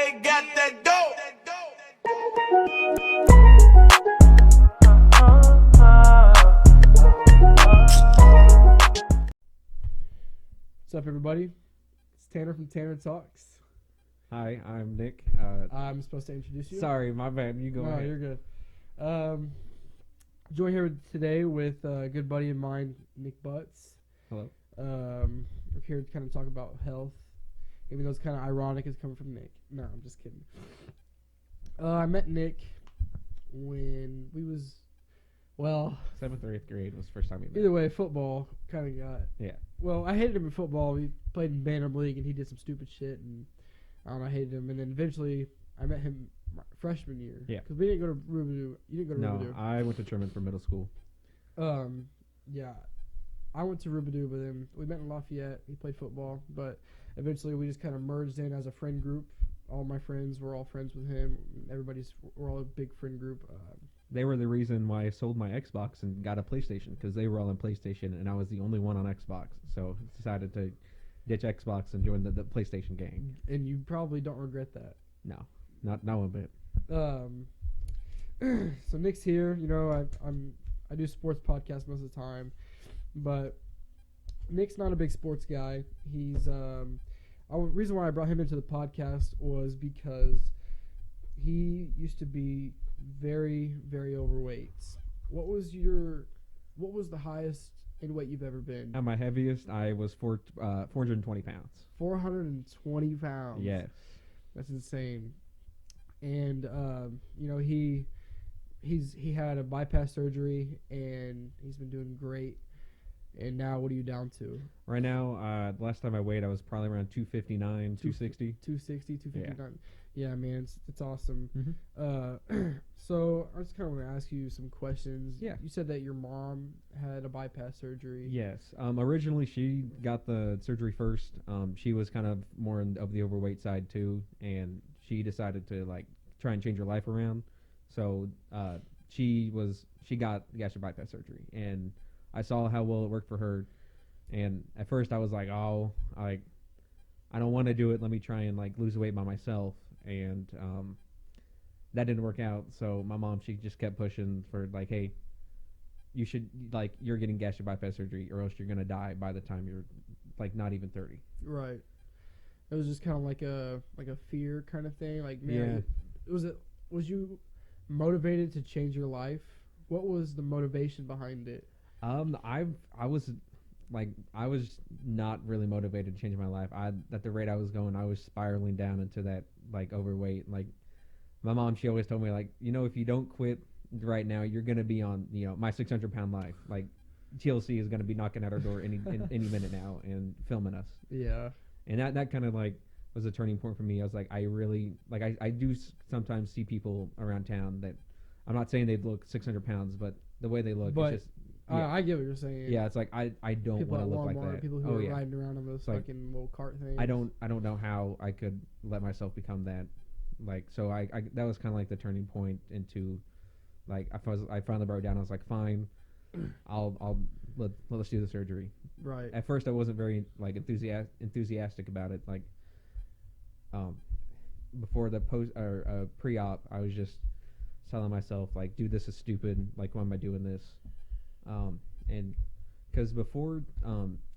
They got that dope. What's up, everybody? It's Tanner from Tanner Talks. Hi, I'm Nick. I'm supposed to introduce you. Sorry, my bad. You go No, ahead. you're good. Join here today with a good buddy of mine, Nick Butts. Hello. We're here to kind of talk about health, even though it's kind of ironic it's coming from Nick. No, I'm just kidding. I met Nick when we was, well, 7th or 8th grade was the first time we met. either way, football kind of got. Yeah. Well, I hated him in football. We played in Bantam League, and he did some stupid shit, and I don't know, I hated him. And then eventually, I met him my freshman year. Yeah. Because we didn't go to Rubidoux. You didn't go to No, Rubidoux. I went to Truman for middle school. Yeah. I went to Rubidoux, but then we met in Lafayette. He played football, but eventually we just kind of merged in as a friend group. All my friends were all friends with him. We're all a big friend group. They were the reason why I sold my Xbox and got a PlayStation, because they were all on PlayStation and I was the only one on Xbox. So I decided to ditch Xbox and join the PlayStation gang. And you probably don't regret that. No, not one bit. So Nick's here. You know, I do sports podcasts most of the time, but Nick's not a big sports guy. He's reason why I brought him into the podcast was because he used to be very, very overweight. What was the highest in weight you've ever been? At my heaviest, I was 420 pounds. 420 pounds. Yes. That's insane. And you know, he had a bypass surgery and he's been doing great. And now what are you down to? Right now, the last time I weighed, I was probably around 259, 260. 260, 259. Yeah, man, it's awesome. Mm-hmm. So I just kind of want to ask you some questions. Yeah. You said that your mom had a bypass surgery. Yes. Originally, she got the surgery first. She was kind of more of the overweight side too, and she decided to like try and change her life around. So she got gastric bypass surgery, and I saw how well it worked for her. And at first, I was like, oh, I don't want to do it. Let me try and like lose weight by myself. And that didn't work out. So my mom, she just kept pushing for like, hey, you're getting gastric bypass surgery or else you're going to die by the time you're like not even 30. Right. It was just kind of like a fear kind of thing. Like, man, was you motivated to change your life? What was the motivation behind it? I was not really motivated to change my life. At the rate I was going, I was spiraling down into that like overweight. Like my mom, she always told me like, you know, if you don't quit right now, you're gonna be on, you know, my 600-pound life. Like TLC is gonna be knocking at our door any minute now and filming us. Yeah. And that kind of like was a turning point for me. I was like, I really like I do sometimes see people around town that I'm not saying they look 600 pounds, but the way they look, But it's just. Yeah. I get what you're saying. Yeah, it's like I don't People want at to look like Walmart, that. people who are riding around on those Like, fucking little cart things. I don't know how I could let myself become that. Like, so I that was kind of like the turning point into, like, I finally broke down. I was like, fine, let's do the surgery. Right. At first, I wasn't very like enthusiastic about it. Like, before the pre-op, I was just telling myself like, dude, this is stupid. Like, why am I doing this? And because before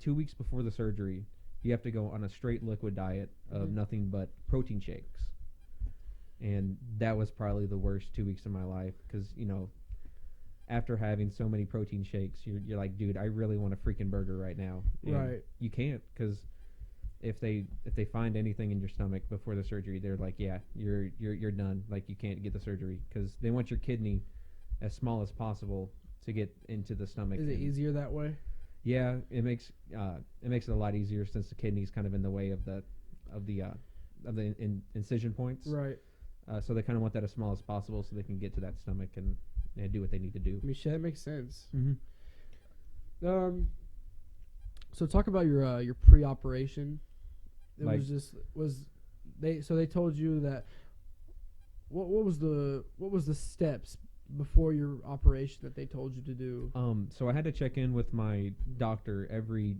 2 weeks before the surgery, you have to go on a straight liquid diet of nothing but protein shakes, and that was probably the worst 2 weeks of my life. Because, you know, after having so many protein shakes, you're like, dude, I really want a freaking burger right now. And right. you can't, because if they find anything in your stomach before the surgery, they're like, yeah, you're done. Like, you can't get the surgery because they want your kidney as small as possible to get into the stomach. Is it easier that way? Yeah, it makes it a lot easier since the kidney's kind of in the way of the incision points. Right. So they kind of want that as small as possible so they can get to that stomach and do what they need to do. I mean, shit, that makes sense. Mm-hmm. So talk about your pre-operation. It Like, they told you that. What was the steps before your operation that they told you to do? So I had to check in with my doctor every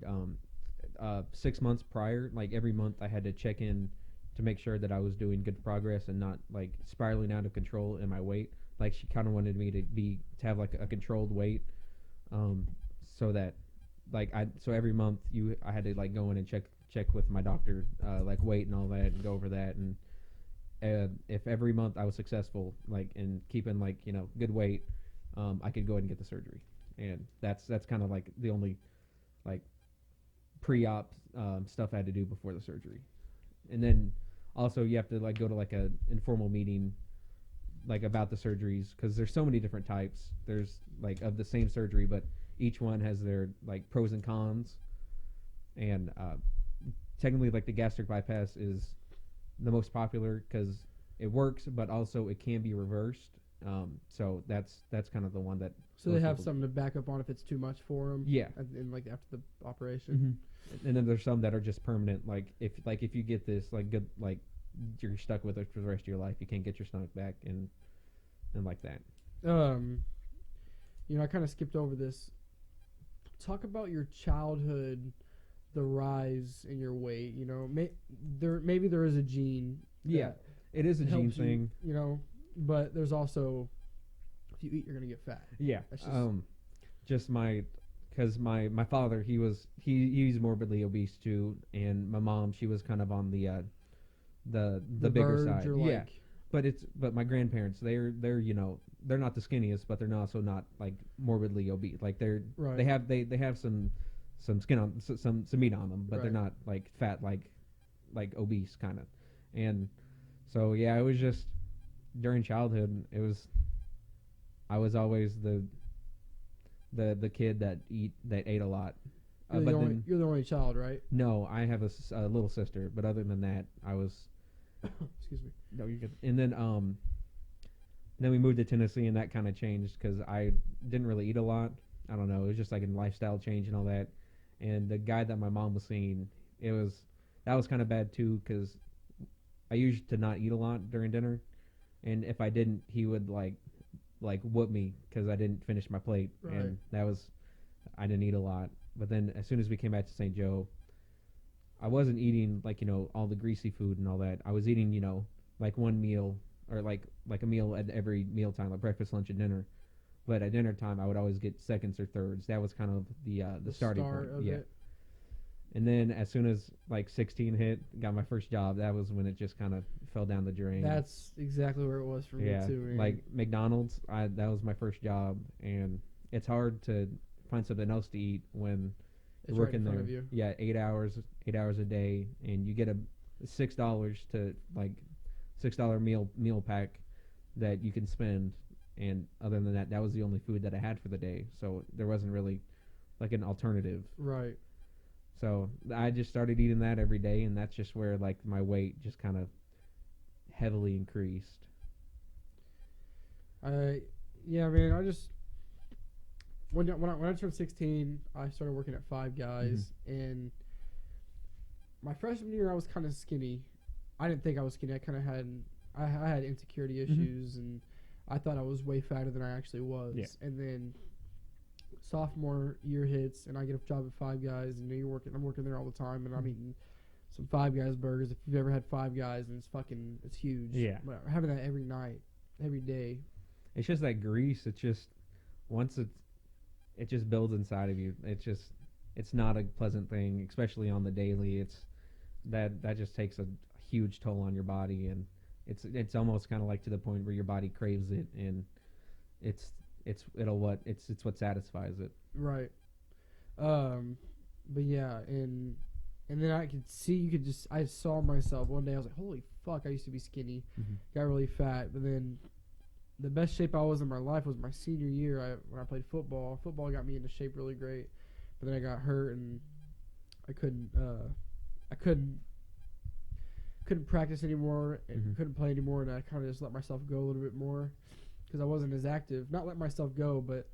6 months prior. Like every month I had to check in to make sure that I was doing good progress and not like spiraling out of control in my weight. Like she kind of wanted me to have like a controlled weight, um, so that like so every month I had to like go in and check with my doctor, like weight and all that, and go over that. And if every month I was successful, like in keeping like good weight, I could go ahead and get the surgery. And that's kind of like the only like pre-op stuff I had to do before the surgery. And then also you have to like go to like a informal meeting like about the surgeries, because there's so many different types. There's like of the same surgery, but each one has their like pros and cons. And technically like the gastric bypass is the most popular because it works, but also it can be reversed. So that's kind of the one that. So they have something to back up on if it's too much for them. Yeah. And like after the operation. Mm-hmm. And then there's some that are just permanent. Like if you get this like good, like you're stuck with it for the rest of your life. You can't get your stomach back and like that. I kind of skipped over this. Talk about your childhood, the rise in your weight. Maybe there is a gene. Yeah, it is a gene thing. But there's also, if you eat, you're gonna get fat. Yeah. Just because my father, he's morbidly obese too, and my mom, she was kind of on the bigger side. Yeah. But my grandparents, they're they're not the skinniest, but they're also not like morbidly obese. Like they have some skin on some meat on them, but they're not like fat like obese kind of. And so yeah, it was just during childhood, I was always the kid that ate a lot. You're the only child, right? No, I have a little sister, but other than that, I was. Excuse me. No, you're good. And then we moved to Tennessee, and that kind of changed because I didn't really eat a lot. I don't know. It was just like a lifestyle change and all that. And the guy that my mom was seeing, that was kind of bad too, because I used to not eat a lot during dinner, and if I didn't, he would like whoop me because I didn't finish my plate, and I didn't eat a lot. But then as soon as we came back to St. Joe, I wasn't eating like all the greasy food and all that. I was eating like one meal or like a meal at every meal time, like breakfast, lunch, and dinner. But at dinner time, I would always get seconds or thirds. That was kind of the starting point. Yeah. And then as soon as like 16 hit, got my first job. That was when it just kind of fell down the drain. That's exactly where it was for me too. Man. Like McDonald's, that was my first job, and it's hard to find something else to eat when it's you're working right in front there. Of you. Yeah, 8 hours a day, and you get a $6 to like $6 meal pack that you can spend. And other than that, that was the only food that I had for the day. So there wasn't really like an alternative. Right. So I just started eating that every day, and that's just where like my weight just kind of heavily increased. Yeah, man. I just when I turned 16, I started working at Five Guys, and my freshman year I was kind of skinny. I didn't think I was skinny. I had insecurity issues, and I thought I was way fatter than I actually was. Yeah. And then sophomore year hits, and I get a job at Five Guys, and I'm working there all the time, and I'm eating some Five Guys burgers. If you've ever had Five Guys, and it's huge. Yeah. But having that every night, every day. It's just that grease. It's just it just builds inside of you. It's not a pleasant thing, especially on the daily. That just takes a huge toll on your body, and it's almost kind of like to the point where your body craves it, and it's what satisfies it. Right. But yeah, and then I saw myself one day. I was like, holy fuck, I used to be skinny, got really fat. But then the best shape I was in my life was my senior year. When I played football. Football got me into shape really great. But then I got hurt, and I couldn't practice anymore, and couldn't play anymore, and I kind of just let myself go a little bit more because I wasn't as active. Not let myself go, but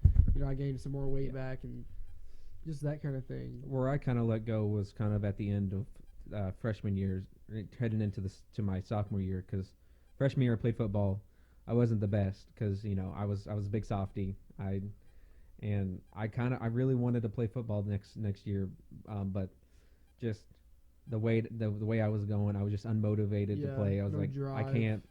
I gained some more weight back and just that kind of thing. Where I kind of let go was kind of at the end of freshman year, heading into my sophomore year, because freshman year I played football. I wasn't the best because I was a big softie. I really wanted to play football next year, but just the way I was going, I was just unmotivated to Yeah, play. I was no like, drive.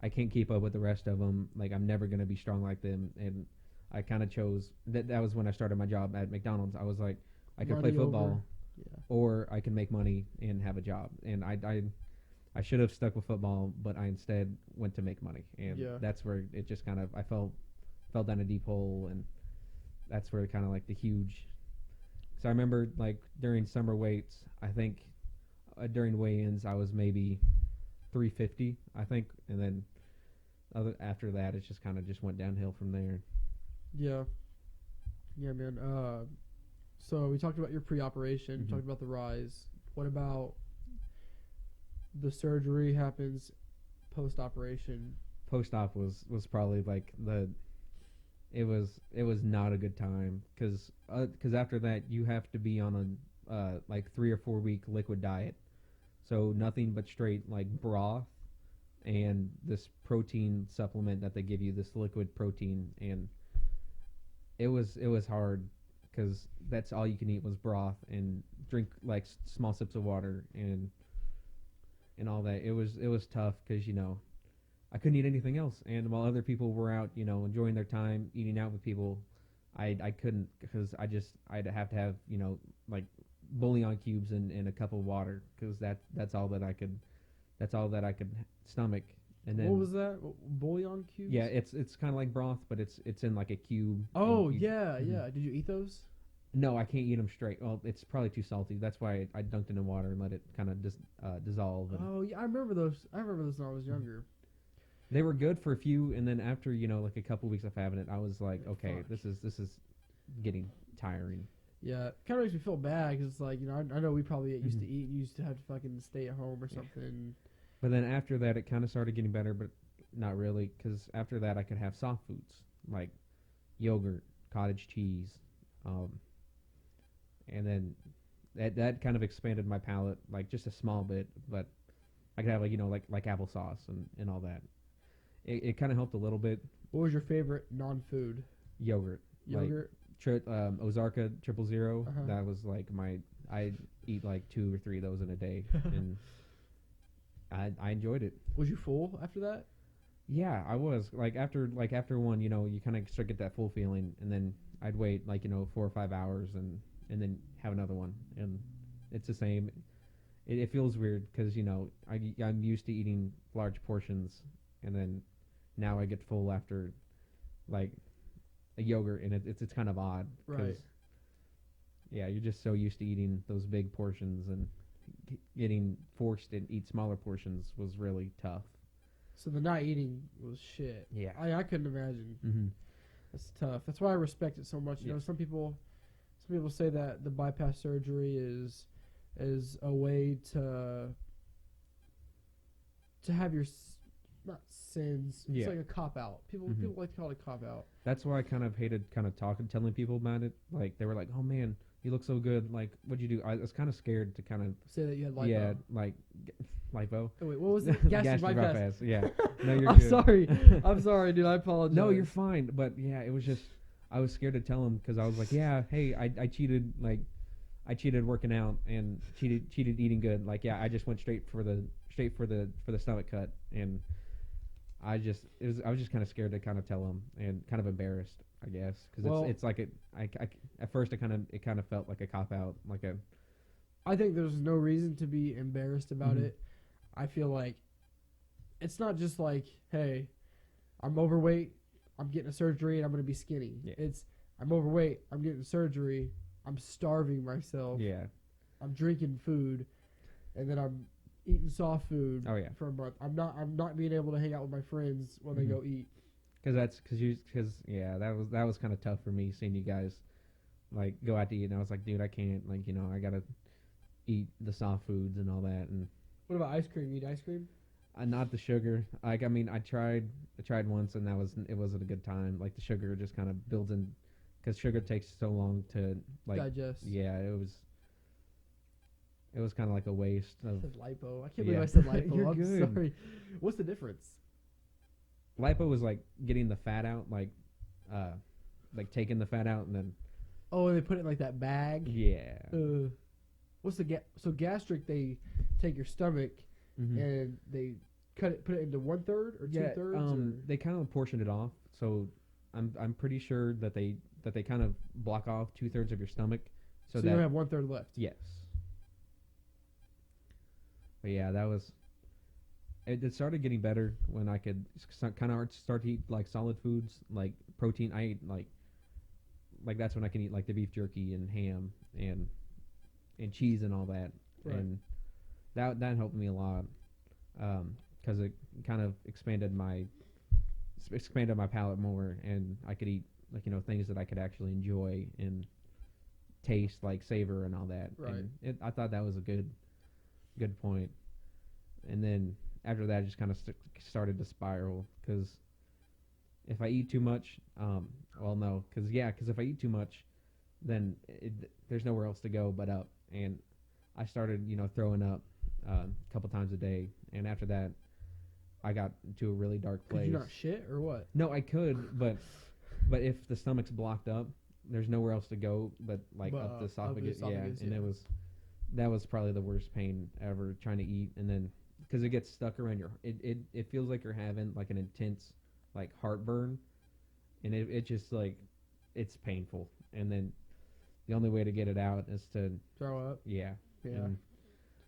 I can't keep up with the rest of them. Like, I'm never gonna be strong like them. And I kind of chose that. That was when I started my job at McDonald's. I was like, I could play Money football, over. Yeah. or I can make money and have a job. And I should have stuck with football, but I instead went to make money, and Yeah. that's where it just kind of I fell down a deep hole, and that's where kind of like the huge. So I remember like during summer weights, I think during weigh-ins I was maybe 350, I think, and then after that it just kind of just went downhill from there. Yeah. Yeah, man. So we talked about your pre-operation. Mhm. Talked about the rise. What about the surgery happens post-operation? Post-op was probably like it was not a good time because after that you have to be on a like 3 or 4 week liquid diet, so nothing but straight like broth and this protein supplement that they give you, this liquid protein. And it was hard because that's all you can eat was broth and drink like small sips of water and all that. It was tough because I couldn't eat anything else. And while other people were out, enjoying their time, eating out with people, I couldn't because I'd have to have, like bouillon cubes and a cup of water because that's all that I could stomach. And then What was that? Bouillon cubes? yeah, it's kind of like broth, but it's in like a cube. Oh, and yeah, Mhm. yeah. Did you eat those? No, I can't eat them straight. Well, it's probably too salty. That's why I dunked it in water and let it kind of dissolve. And Oh, yeah. I remember those. I remember those when I was younger. they were good for a few, and then after like a couple weeks of having it, I was like, Yeah, okay, fuck. this is getting tiring. Yeah, it kind of makes me feel bad because it's like I know we probably used Mhm. to eat. You used to have to fucking stay at home or something. But then after that, it kind of started getting better, but not really, because after that, I could have soft foods like yogurt, cottage cheese, and then that kind of expanded my palate, like just a small bit. But I could have like applesauce and all that. It kind of helped a little bit. What was your favorite non-food? Yogurt, Yogurt. Ozarka 000. Uh-huh. That was like I eat like 2 or 3 of those in a day, and I enjoyed it. Was you full after that? Yeah, I was like after one, you kind of start get that full feeling, and then I'd wait 4 or 5 hours and then have another one, and it's the same. It feels weird because I'm used to eating large portions, and then now I get full after like a yogurt, and it's kind of odd. 'Cause, Right. yeah, you're just so used to eating those big portions, and getting forced to eat smaller portions was really tough. So the not eating was shit. Yeah. I couldn't imagine. Mm-hmm. That's tough. That's why I respect it so much. You Yeah. know, some people say that the bypass surgery is a way to have your not sins. Yeah. It's like a cop out. People Mhm. like to call it a cop out. That's why I kind of hated telling people about it. Like they were like, "Oh man, you look so good. Like, what'd you do?" I was kind of scared to kind of Say that you had lipo. yeah, like lipo. Oh, wait, what was it? Gastric bypass. Yeah. No, you're I'm good. sorry. I'm sorry, dude. I apologize. No, you're fine. But yeah, it was just I was scared to tell him because I was like, yeah, hey, I cheated. Like, I cheated working out and cheated eating good. Like, yeah, I just went straight for the stomach cut, and I was just kind of scared to kind of tell him and kind of embarrassed, I guess, because Well- it's like at first it kind of felt like a cop out, like a I think there's no reason to be embarrassed about Mhm. it. I feel like it's not just like, hey, I'm overweight, I'm getting a surgery, and I'm going to be skinny. Yeah. It's, I'm overweight, I'm getting surgery, I'm starving myself, yeah. I'm drinking food, and then I'm eating soft food Oh, yeah. for a month. I'm not being able to hang out with my friends when they Mhm. go eat. Because yeah, that was kind of tough for me seeing you guys like go out to eat, and I was like, dude, I can't, like, I gotta eat the soft foods and all that, and What about ice cream? You eat ice cream? not the sugar. Like, I mean, I tried once, and it wasn't a good time. Like, the sugar just kind of builds in, because sugar takes so long to like Digest. Yeah, it was kind of like a waste I of said lipo. I can't Yeah. believe I said lipo. You're I'm good. sorry. What's the difference? lipo was like getting the fat out, like taking the fat out, and then Oh, and they put it in like that bag. yeah. what's the so gastric? They take your stomach and they put it into 1/3 or 2/3. They kind of portioned it off. So I'm pretty sure that they kind of block off 2/3 of your stomach. So you don't have 1/3 left. Yes. But yeah, that was. It started getting better when I could kind of start to eat like solid foods, like protein. I ate like that's when I can eat like the beef jerky and ham and cheese and all that, Right. and that helped me a lot because it kind of expanded my palate more, and I could eat like things that I could actually enjoy and taste, like savor and all that. Right. And I thought that was a good point. And then after that, it just kind of started to spiral because if I eat too much, because if I eat too much, then there's nowhere else to go but up, and I started throwing up a couple times a day, and after that, I got to a really dark place. Could you not shit or what? No, I could, but if the stomach's blocked up, there's nowhere else to go but up the esophagus. And that was probably the worst pain ever trying to eat, and then because it gets stuck around it feels like you're having like an intense like heartburn, and it just like it's painful, and then the only way to get it out is to throw up. Yeah. And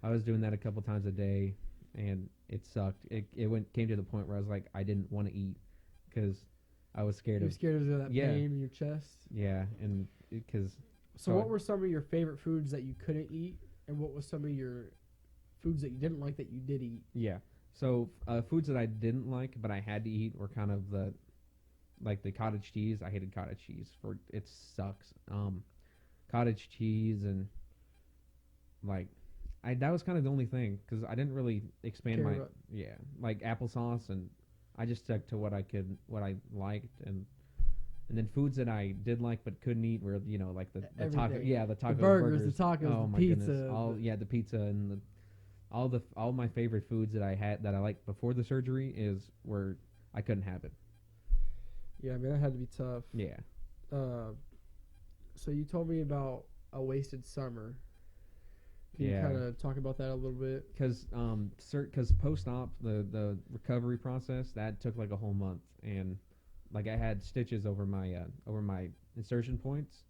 I was doing that a couple times a day, and it sucked. It came to the point where I was like, I didn't want to eat because I was scared You're scared of that pain in your chest. Yeah, and because. So what were some of your favorite foods that you couldn't eat, and what was some of your foods that you didn't like that you did eat? Yeah. So foods that I didn't like but I had to eat were kind of the cottage cheese. I hated cottage cheese. It sucks. Cottage cheese and that was kind of the only thing because I didn't really expand like applesauce, and I just stuck to what I liked, and then foods that I did like but couldn't eat were like the taco, the taco, the burgers, the tacos, oh the my pizza, goodness. The pizza and all my favorite foods that I had that I liked before the surgery is where I couldn't have it. Yeah, I mean that had to be tough. Yeah. So you told me about a wasted summer. Can you kind of talk about that a little bit? Because post-op, the recovery process, that took like a whole month, and like I had stitches over my insertion points,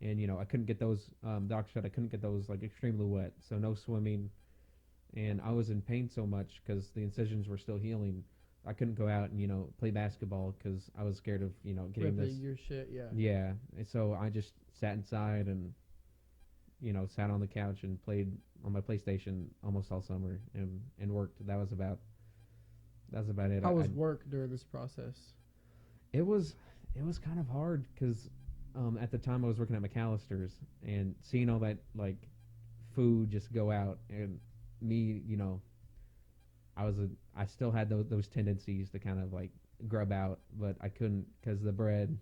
and I couldn't get those. Doctor said I couldn't get those like extremely wet, so no swimming, and I was in pain so much because the incisions were still healing. I couldn't go out and play basketball because I was scared of getting this. Your shit, yeah. Yeah, and so I just sat inside and sat on the couch and played on my PlayStation almost all summer and worked. That was about it. How was work during this process? It was kind of hard because at the time I was working at McAllister's and seeing all that like food just go out, and me, I still had those tendencies to kind of like grub out, but I couldn't because the bread,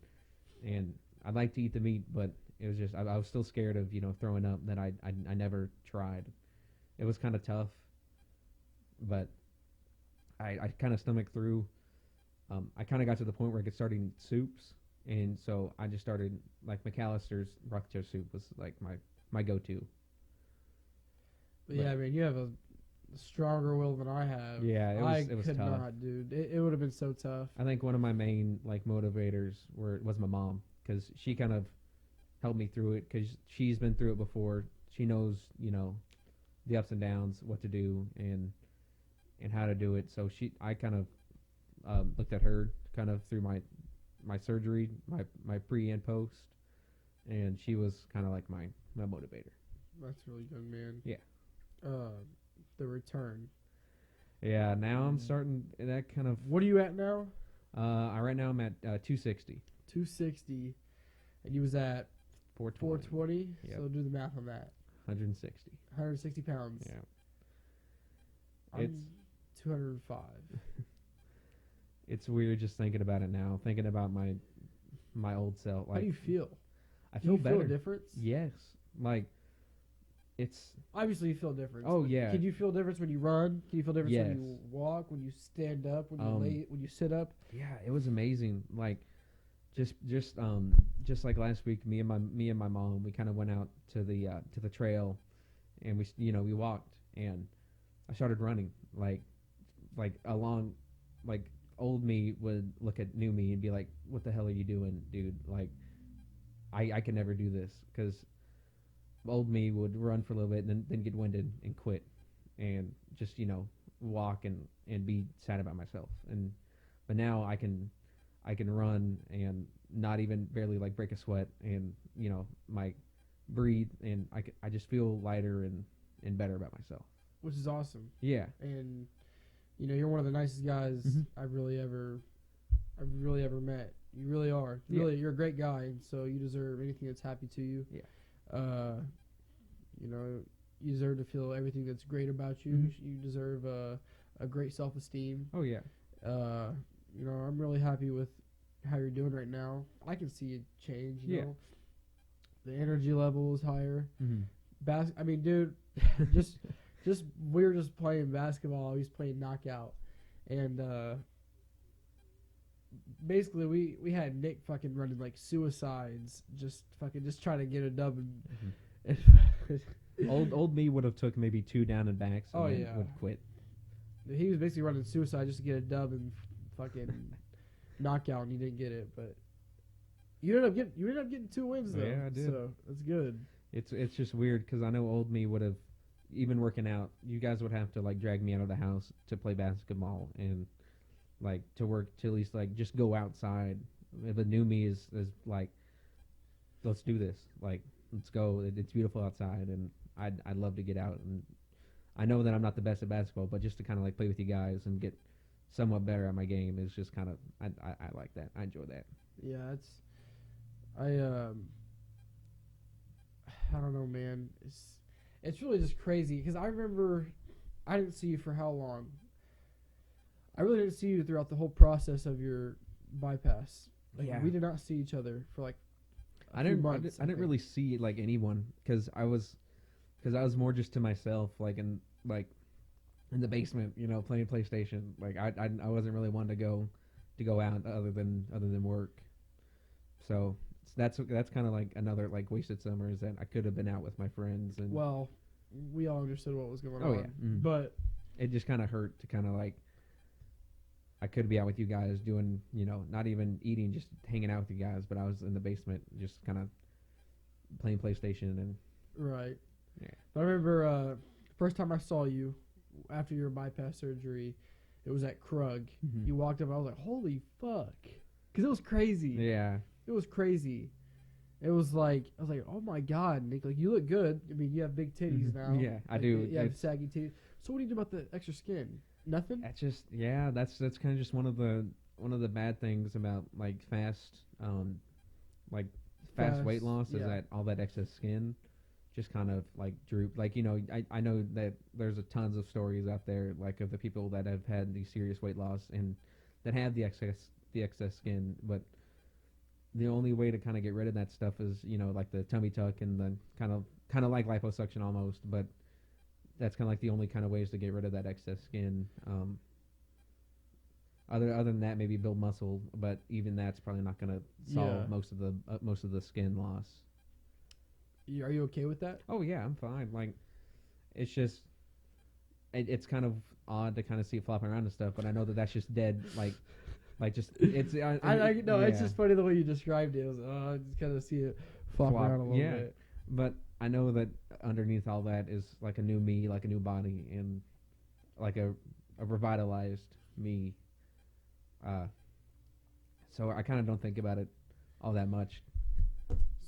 and I'd like to eat the meat, but it was just I was still scared of throwing up that I never tried. It was kind of tough, but I kind of stomached through. I kind of got to the point where I could start eating soups, and so I just started like McAllister's rocket soup was like my go-to. But yeah, I mean you have a stronger will than I have. Yeah, it was could tough. not, dude. It would have been so tough. I think one of my main like motivators was my mom, because she kind of helped me through it because she's been through it before. She knows the ups and downs, what to do and how to do it. So I kind of looked at her kind of through my surgery, my pre and post, and she was kind of like my motivator. That's really good, man. Yeah. The return. Yeah, now I'm starting that kind of. What are you at now? Right now I'm at 260. 260, and you was at 420. Yep. So do the math on that. 160. 160 pounds. Yeah. I'm 205. It's weird just thinking about it now. Thinking about my old self. Like, how do you feel? I feel better. Do you feel a difference? Yes. Like, it's obviously you feel a difference. Oh yeah. Can you feel a difference when you run? Can you feel a difference Yes. when you walk? When you stand up? When you when you sit up? Yeah, it was amazing. Like, just like last week, me and my mom, we kind of went out to the trail, and we walked, and I started running like along, like old me would look at new me and be like, "What the hell are you doing, dude? Like, I can never do this," because old me would run for a little bit and then get winded and quit, and just walk and be sad about myself. And but now I can run and not even barely like break a sweat, and my breathe, and I just feel lighter and better about myself. which is awesome. Yeah. And you're one of the nicest guys Mhm. I've really ever met. You really are. Yeah. Really, you're a great guy, and so you deserve anything that's happy to you. Yeah. You deserve to feel everything that's great about you. Mhm. You deserve a great self-esteem. Oh yeah. I'm really happy with how you're doing right now. I can see it change. You Yeah. know, the energy level is higher. Mm-hmm. I mean, dude, just we were just playing basketball. He was playing knockout, and basically we had Nick fucking running like suicides, just trying to get a dub. And Old me would have took maybe 2 down and backs. And Oh, then yeah. would quit. he was basically running suicide just to get a dub and fucking knockout, and he didn't get it. But you ended up getting 2 wins though. Yeah, I did. So that's good. It's just weird because I know old me would have, even working out, you guys would have to like drag me out of the house to play basketball and like to work to at least like just go outside. The new me is like, let's do this. Like, let's go. It's beautiful outside, and I'd love to get out. And I know that I'm not the best at basketball, but just to kind of like play with you guys and get somewhat better at my game is just kind of I like that. I enjoy that. Yeah, I don't know, man. It's really just crazy because I remember I didn't see you for how long. I really didn't see you throughout the whole process of your bypass. Like, Yeah. we did not see each other for like I few didn't months, I didn't think. really see like anyone because I was more just to myself, like in the basement, playing PlayStation. Like I wasn't really one to go out other than work. So that's kind of like another like wasted summer, is that I could have been out with my friends. And Well, we all understood what was going Oh, on. yeah. Mhm. But it just kind of hurt to kind of like, I could be out with you guys doing, not even eating, just hanging out with you guys, but I was in the basement just kind of playing PlayStation. And right. Yeah. But I remember first time I saw you after your bypass surgery, it was at Krug. Mhm. You walked up, I was like, "Holy fuck!" Because it was crazy. yeah. It was crazy. It was like I was like, "Oh my god, Nick! Like, you look good. I mean, you have big titties Mhm. now. Yeah, I Like, do. You have It's- saggy titties. So what do you do about the extra skin? Nothing. That's just that's kind of just one of the bad things about like fast weight loss, is yeah. that all that excess skin just kind of like droop. Like, I know that there's a tons of stories out there like of the people that have had these serious weight loss and that have the excess skin, but the only way to kind of get rid of that stuff is like the tummy tuck and the kind of like liposuction almost, but that's kind of like the only kind of ways to get rid of that excess skin. Other than that, maybe build muscle, but even that's probably not going to solve Yeah. most of the skin loss. Are you okay with that? Oh yeah, I'm fine. Like, it's just it's kind of odd to kind of see it flopping around and stuff, but I know that that's just dead. Like just it's I no, it's yeah. just funny the way you described it. It was I just kind of see it flop Flop, around a little yeah. bit. But I know that underneath all that is like a new me, like a new body, and like a revitalized me. So I kind of don't think about it all that much.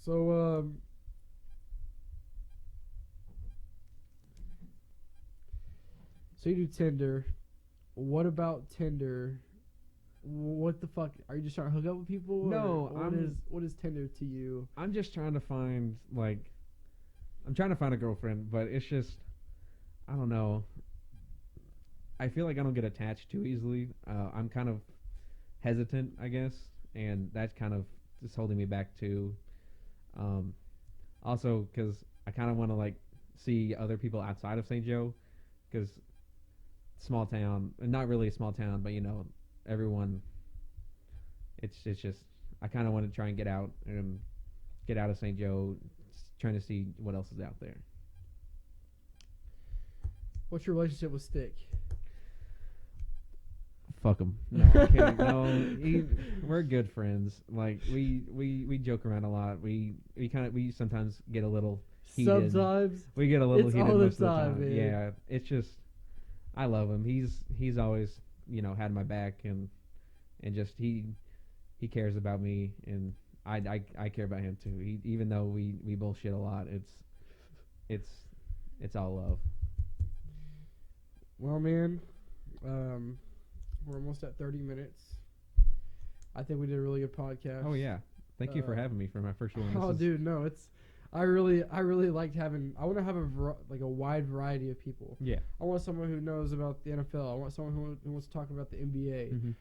So so you do Tinder. What about Tinder? What the fuck? Are you just trying to hook up with people? No, or what is Tinder to you? I'm just trying to find a girlfriend, but it's just, I don't know. I feel like I don't get attached too easily. I'm kind of hesitant, I guess, and that's kind of just holding me back too. Also, because I kind of want to like see other people outside of St. Joe, because small town, not really a small town, but everyone. It's just I kind of want to try and get out of St. Joe, trying to see what else is out there. What's your relationship with Stick? Fuck him. No, okay, no. We're good friends. Like we joke around a lot. We sometimes get a little heated. Sometimes We get a little it's heated all the most of the time, time. man. Yeah, it's just I love him. He's always had my back and just he cares about me and I care about him too. Even though we bullshit a lot, it's all love. Well, man, we're almost at 30 minutes. I think we did a really good podcast. Oh yeah, thank you for having me for my first one. Oh, dude, no, it's. I really liked having. I want to have a wide variety of people. Yeah. I want someone who knows about the NFL. I want someone who wants to talk about the NBA,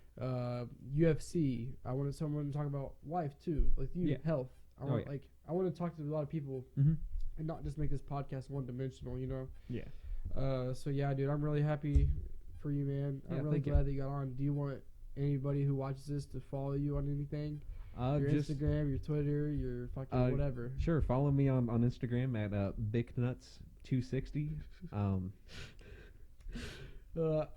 UFC. I wanted someone to talk about life too, like you, health. I want to talk to a lot of people, and not just make this podcast one dimensional. Yeah. So yeah, dude, I'm really happy for you, man. I'm really glad that you got on. Do you want anybody who watches this to follow you on anything? Your just Instagram, your Twitter, your fucking whatever. Sure, follow me on Instagram at BigNuts260.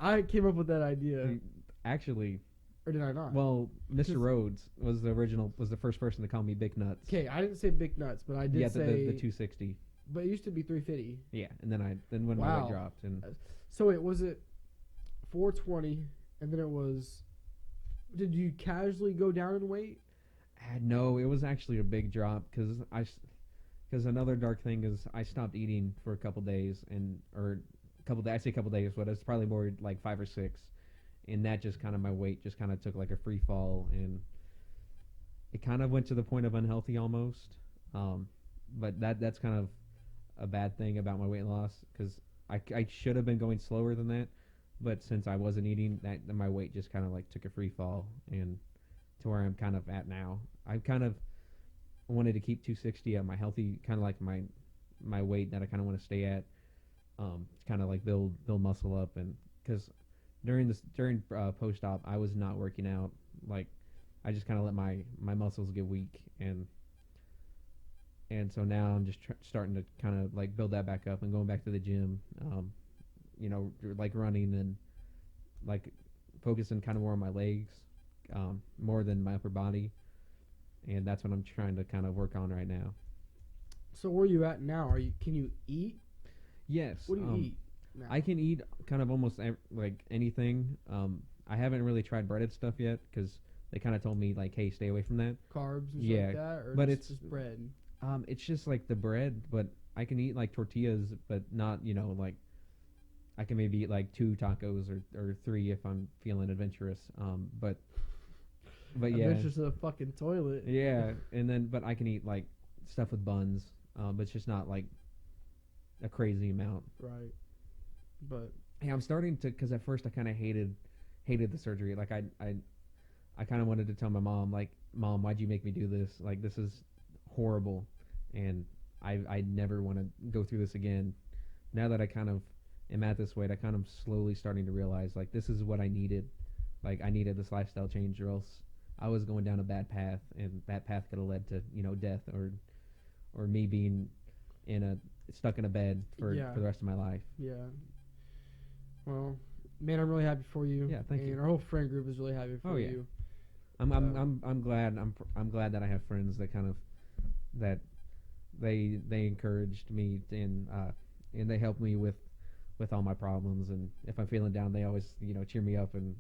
I came up with that idea. Actually, or did I not? Well, Mr. Rhodes was the first person to call me Big Nuts. Okay, I didn't say Big Nuts, but I did say the 260. But it used to be 350. Yeah, and then when my weight dropped and so was it 420, and then it was. Did you casually go down in weight? No, it was actually a big drop because another dark thing is I stopped eating for a couple days I say a couple days, but it's probably more like 5 or 6, and that just kind of my weight just kind of took like a free fall, and it kind of went to the point of unhealthy almost. But that's kind of a bad thing about my weight loss because I should have been going slower than that, but since I wasn't eating, that my weight just kind of like took a free fall and to where I'm kind of at now. I kind of wanted to keep 260 at my healthy, kind of like my weight that I kind of want to stay at. Kind of like build muscle up, and because during post-op I was not working out. Like I just kind of let my muscles get weak, and so now I'm just starting to kind of like build that back up and going back to the gym. Like running and like focusing kind of more on my legs. More than my upper body, and that's what I'm trying to kind of work on right now. So where are you at now? Can you eat? Yes. What do you eat now? I can eat kind of almost like anything. I haven't really tried breaded stuff yet because they kind of told me like, hey, stay away from that. Carbs and stuff like that, or but it's just bread. It's just like the bread, but I can eat like tortillas, but not like. I can maybe eat like 2 tacos or 3 if I'm feeling adventurous. But yeah, adventures to the fucking toilet. Yeah, but I can eat like stuff with buns. But it's just not like a crazy amount. Right. But yeah, I'm starting to, because at first I kind of hated the surgery. Like I kind of wanted to tell my mom, like, Mom, why'd you make me do this? Like, this is horrible, and I never want to go through this again. Now that I kind of am at this weight, I kind of slowly starting to realize, like, this is what I needed. Like, I needed this lifestyle change, or else I was going down a bad path, and that path could have led to, death or me being stuck in a bed for the rest of my life. Yeah. Well, man, I'm really happy for you. Yeah, thank you. And our whole friend group is really happy for you. I'm glad. I'm glad that I have friends that kind of that they encouraged me and they helped me with all my problems, and if I'm feeling down, they always cheer me up, and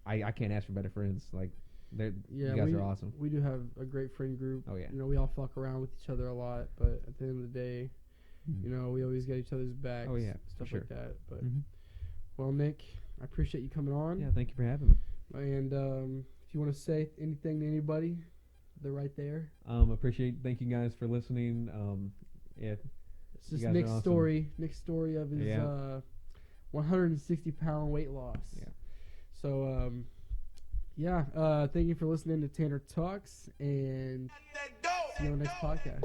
I can't ask for better friends. Like you guys are awesome. We do have a great friend group. Oh yeah. We all fuck around with each other a lot, but at the end of the day, we always get each other's backs. Oh yeah, stuff like that. But well, Nick, I appreciate you coming on. Yeah, thank you for having me. And if you want to say anything to anybody, they're right there. Thank you guys for listening. It's just Nick's awesome. story. Nick's story of his 160-pound weight loss. Yeah. So thank you for listening to Tanner Talks, and see you on the next podcast.